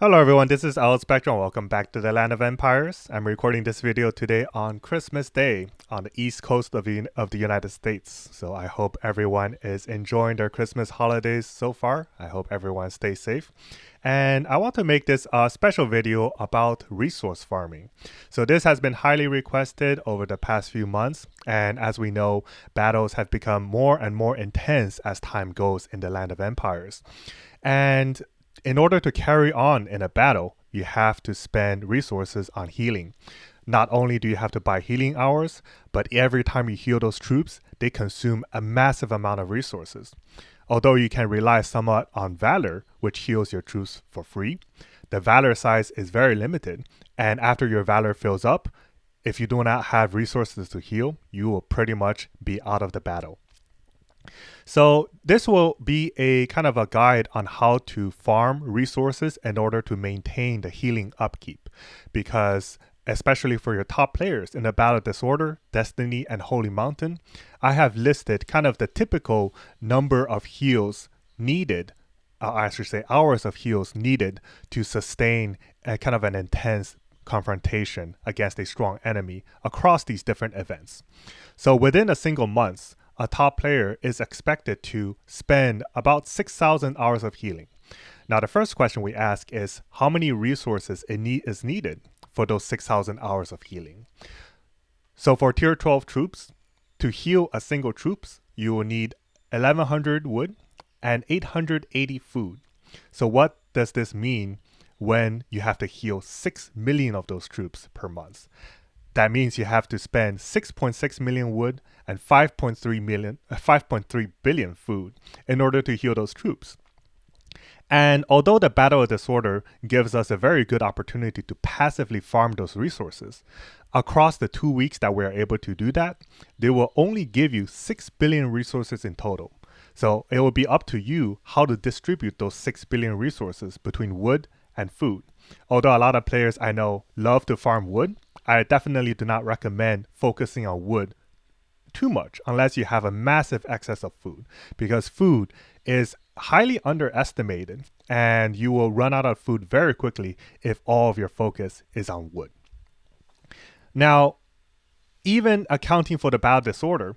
Hello everyone, this is Al Spectrum. Welcome back to the Land of Empires. I'm recording this video today on Christmas Day on the east coast of the United States. So I hope everyone is enjoying their Christmas holidays so far. I hope everyone stays safe. And I want to make this a special video about resource farming. So this has been highly requested over the past few months. And as we know, battles have become more and more intense as time goes in the Land of Empires. And in order to carry on in a battle, you have to spend resources on healing. Not only do you have to buy healing hours, but every time you heal those troops, they consume a massive amount of resources. Although you can rely somewhat on valor, which heals your troops for free, the valor size is very limited, and after your valor fills up, if you do not have resources to heal, you will pretty much be out of the battle. So this will be a kind of a guide on how to farm resources in order to maintain the healing upkeep, because especially for your top players in the Battle Disorder, Destiny, and Holy Mountain, I have listed kind of the typical number of heals needed, I should say hours of heals needed to sustain a kind of an intense confrontation against a strong enemy across these different events. So within a single month, a top player is expected to spend about 6,000 hours of healing. Now, the first question we ask is how many resources is needed for those 6,000 hours of healing? So for tier 12 troops, to heal a single troops, you will need 1,100 wood and 880 food. So what does this mean when you have to heal 6 million of those troops per month? That means you have to spend 6.6 million wood and 5.3 billion food in order to heal those troops. And although the Battle of Disorder gives us a very good opportunity to passively farm those resources, across the 2 weeks that we're able to do that, they will only give you 6 billion resources in total. So it will be up to you how to distribute those 6 billion resources between wood and food. Although a lot of players I know love to farm wood, I definitely do not recommend focusing on wood too much unless you have a massive excess of food, because food is highly underestimated and you will run out of food very quickly if all of your focus is on wood. Now, even accounting for the Battle Disorder,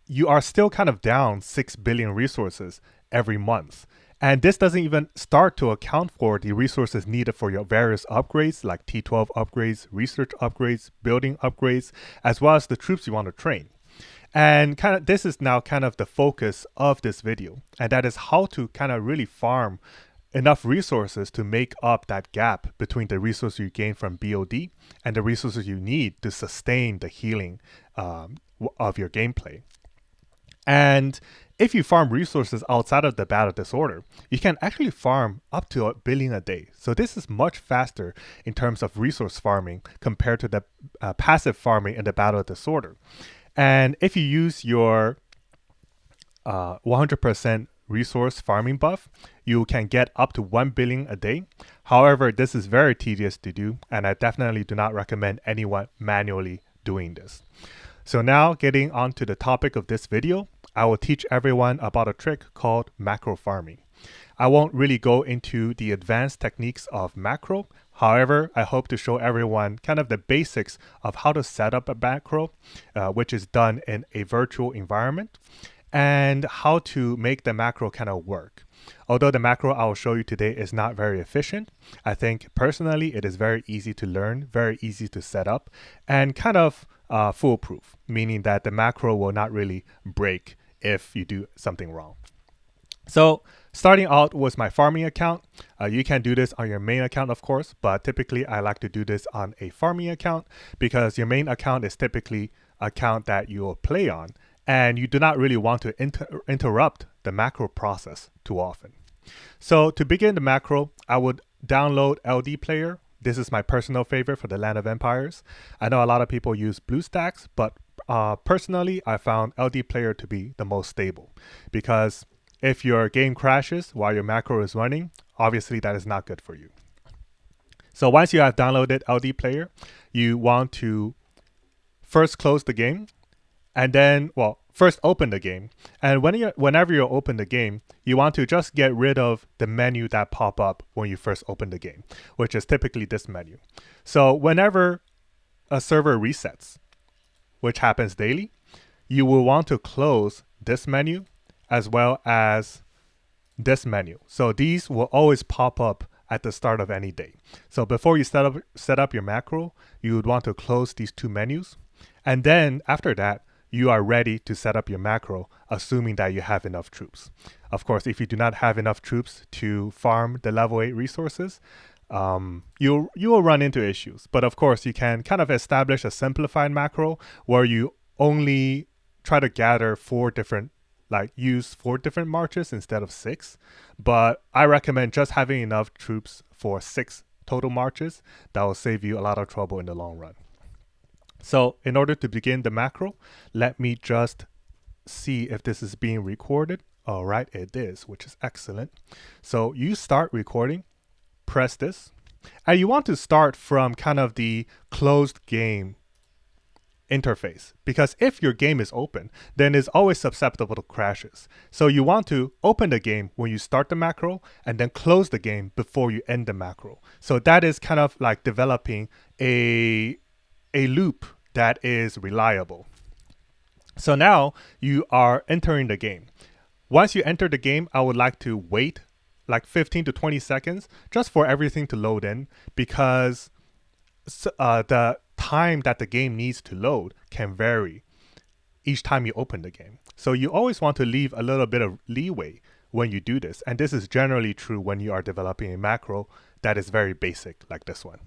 you are still kind of down 6 billion resources every month. And this doesn't even start to account for the resources needed for your various upgrades like T12 upgrades, research upgrades, building upgrades, as well as the troops you want to train. And kind of this is now kind of the focus of this video, and that is how to kind of really farm enough resources to make up that gap between the resources you gain from BOD and the resources you need to sustain the healing of your gameplay. And if you farm resources outside of the Battle Disorder, you can actually farm up to 1 billion a day. So this is much faster in terms of resource farming compared to the passive farming in the Battle Disorder. And if you use your 100% resource farming buff, you can get up to 1 billion a day. However, this is very tedious to do, and I definitely do not recommend anyone manually doing this. So now getting on to the topic of this video, I will teach everyone about a trick called macro farming. I won't really go into the advanced techniques of macro. However, I hope to show everyone kind of the basics of how to set up a macro, which is done in a virtual environment, and how to make the macro kind of work. Although the macro I will show you today is not very efficient, I think personally it is very easy to learn, very easy to set up, and kind of foolproof, meaning that the macro will not really break if you do something wrong. So starting out with my farming account, you can do this on your main account, of course, but typically I like to do this on a farming account because your main account is typically an account that you will play on, and you do not really want to interrupt the macro process too often. So to begin the macro, I would download LD Player. This is my personal favorite for the Land of Empires. I know a lot of people use BlueStacks, but personally, I found LD Player to be the most stable, because if your game crashes while your macro is running, obviously that is not good for you. So once you have downloaded LD Player, you want to first close the game And then, well, first open the game. And whenever you open the game, you want to just get rid of the menu that pop up when you first open the game, which is typically this menu. So whenever a server resets, which happens daily, you will want to close this menu as well as this menu. So these will always pop up at the start of any day. So before you set up your macro, you would want to close these two menus. And then after that, you are ready to set up your macro, assuming that you have enough troops. Of course, if you do not have enough troops to farm the level 8 resources, you will run into issues. But of course, you can kind of establish a simplified macro where you only try to gather use 4 different marches instead of 6. But I recommend just having enough troops for 6 total marches. That will save you a lot of trouble in the long run. So in order to begin the macro, let me just see if this is being recorded. All right, it is, which is excellent. So you start recording, press this, and you want to start from kind of the closed game interface, because if your game is open, then it's always susceptible to crashes. So you want to open the game when you start the macro and then close the game before you end the macro. So that is kind of like developing a loop that is reliable. So now you are entering the game. Once you enter the game, I would like to wait like 15 to 20 seconds just for everything to load in, because the time that the game needs to load can vary each time you open the game. So you always want to leave a little bit of leeway when you do this. And this is generally true when you are developing a macro that is very basic like this one.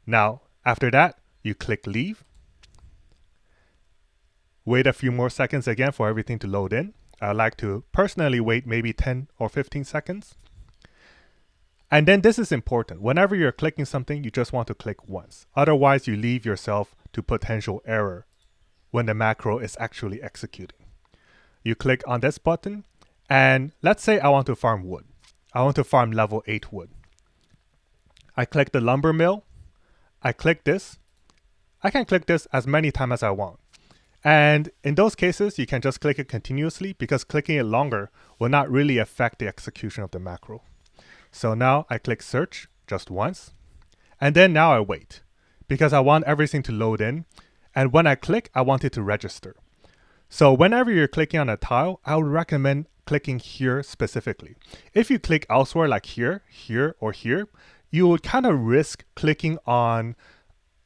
Now, after that, you click leave. Wait a few more seconds again for everything to load in. I like to personally wait maybe 10 or 15 seconds. And then this is important. Whenever you're clicking something, you just want to click once. Otherwise, you leave yourself to potential error when the macro is actually executing. You click on this button, and let's say I want to farm wood. I want to farm level 8 wood. I click the lumber mill. I click this. I can click this as many times as I want. And in those cases, you can just click it continuously, because clicking it longer will not really affect the execution of the macro. So now I click search just once. And then now I wait, because I want everything to load in. And when I click, I want it to register. So whenever you're clicking on a tile, I would recommend clicking here specifically. If you click elsewhere like here, here, or here, you would kind of risk clicking on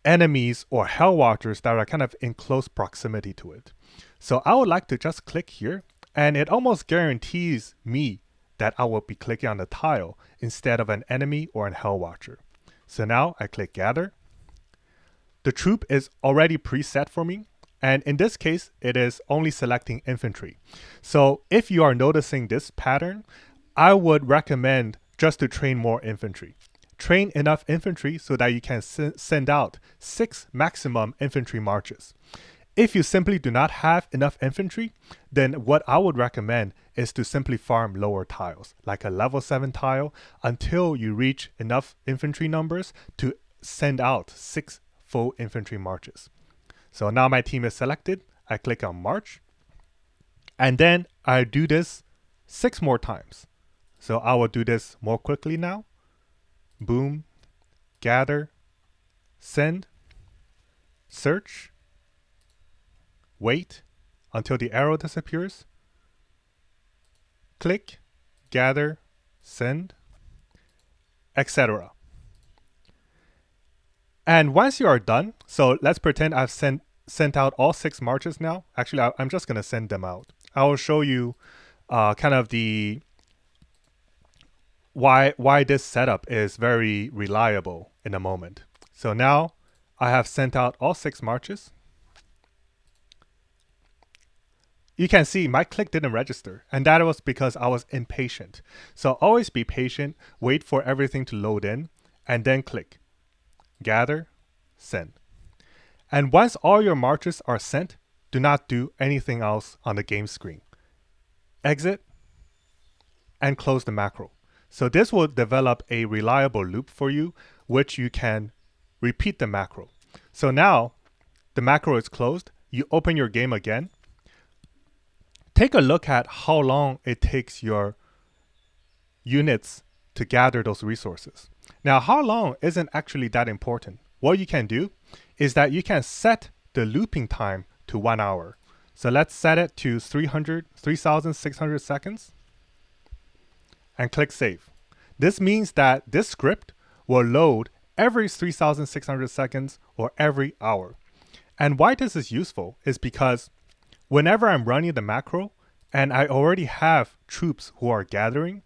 enemies or hell watchers that are kind of in close proximity to it. So I would like to just click here, and it almost guarantees me that I will be clicking on the tile instead of an enemy or a hell watcher. So now I click gather. The troop is already preset for me, and in this case, it is only selecting infantry. So if you are noticing this pattern, I would recommend just to train more infantry. Train enough infantry so that you can send out 6 maximum infantry marches. If you simply do not have enough infantry, then what I would recommend is to simply farm lower tiles, like a level 7 tile, until you reach enough infantry numbers to send out 6 full infantry marches. So now my team is selected. I click on march, and then I do this 6 more times. So I will do this more quickly now. Boom, gather, send, search, wait until the arrow disappears, click, gather, send, etc. And once you are done, so let's pretend I've sent out all 6 marches now. Actually, I'm just going to send them out. I will show you kind of the why this setup is very reliable in a moment. So now I have sent out all 6 marches. You can see my click didn't register, and that was because I was impatient. So always be patient, wait for everything to load in, and then click, gather, send. And once all your marches are sent, do not do anything else on the game screen. Exit and close the macro. So this will develop a reliable loop for you, which you can repeat the macro. So now the macro is closed. you open your game again, take a look at how long it takes your units to gather those resources. Now, how long isn't actually that important. What you can do is that you can set the looping time to 1 hour. So let's set it to 3,600 seconds and click save. This means that this script will load every 3,600 seconds or every hour. And why this is useful is because whenever I'm running the macro and I already have troops who are gathering,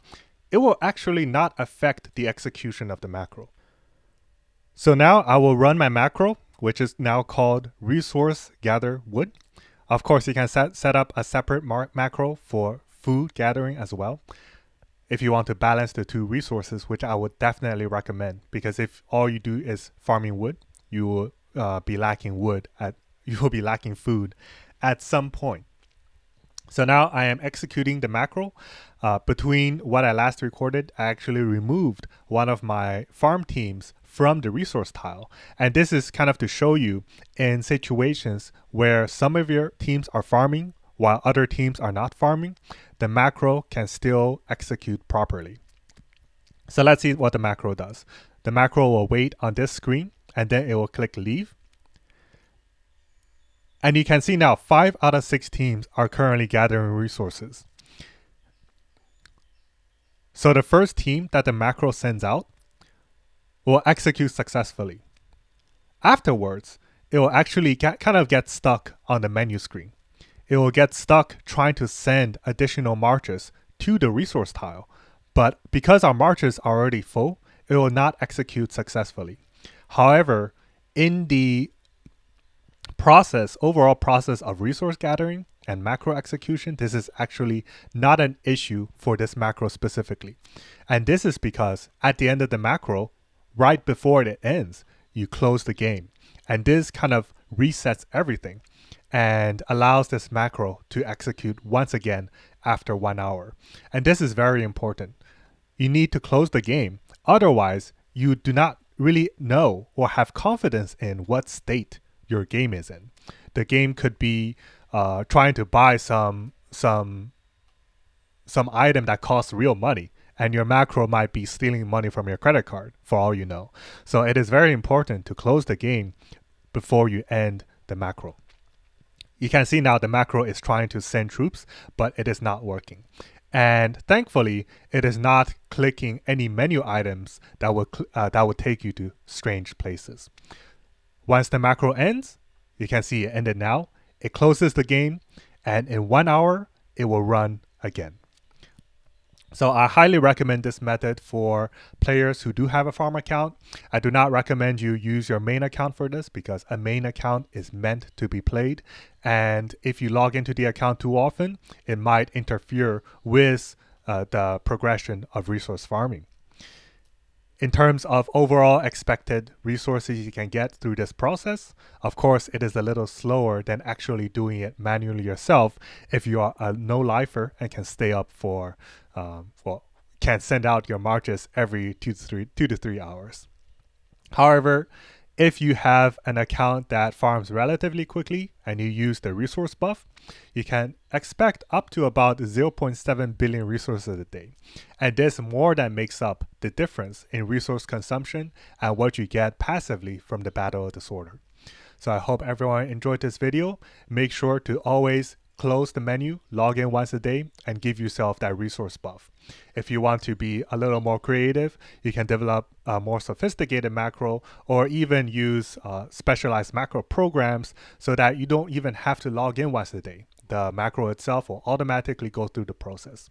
it will actually not affect the execution of the macro. So now I will run my macro, which is now called resource gather wood. Of course, you can set up a separate macro for food gathering as well, if you want to balance the two resources, which I would definitely recommend, because if all you do is farming wood, you will be lacking food at some point. So now I am executing the macro. Between what I last recorded, I actually removed one of my farm teams from the resource tile. And this is kind of to show you in situations where some of your teams are farming while other teams are not farming, the macro can still execute properly. So let's see what the macro does. The macro will wait on this screen and then it will click leave. And you can see now 5 out of 6 teams are currently gathering resources. So the first team that the macro sends out will execute successfully. Afterwards, it will actually kind of get stuck on the menu screen. It will get stuck trying to send additional marches to the resource tile. But because our marches are already full, it will not execute successfully. However, in the overall process of resource gathering and macro execution, this is actually not an issue for this macro specifically. And this is because at the end of the macro, right before it ends, you close the game. And this kind of resets everything and allows this macro to execute once again after 1 hour. And this is very important. You need to close the game. Otherwise, you do not really know or have confidence in what state your game is in. The game could be trying to buy some item that costs real money, and your macro might be stealing money from your credit card, for all you know. So it is very important to close the game before you end the macro. You can see now the macro is trying to send troops, but it is not working. And thankfully, it is not clicking any menu items that would take you to strange places. Once the macro ends, you can see it ended now. It closes the game, and in 1 hour, it will run again. So I highly recommend this method for players who do have a farm account. I do not recommend you use your main account for this because a main account is meant to be played. And if you log into the account too often, it might interfere with the progression of resource farming. In terms of overall expected resources you can get through this process, of course, it is a little slower than actually doing it manually yourself if you are a no-lifer and can stay up can send out your marches every 2 to 3 hours. However, if you have an account that farms relatively quickly and you use the resource buff, you can expect up to about 0.7 billion resources a day. And this more than makes up the difference in resource consumption and what you get passively from the Battle of the Sorter. So I hope everyone enjoyed this video. Make sure to always close the menu, log in once a day, and give yourself that resource buff. If you want to be a little more creative, you can develop a more sophisticated macro or even use specialized macro programs so that you don't even have to log in once a day. The macro itself will automatically go through the process.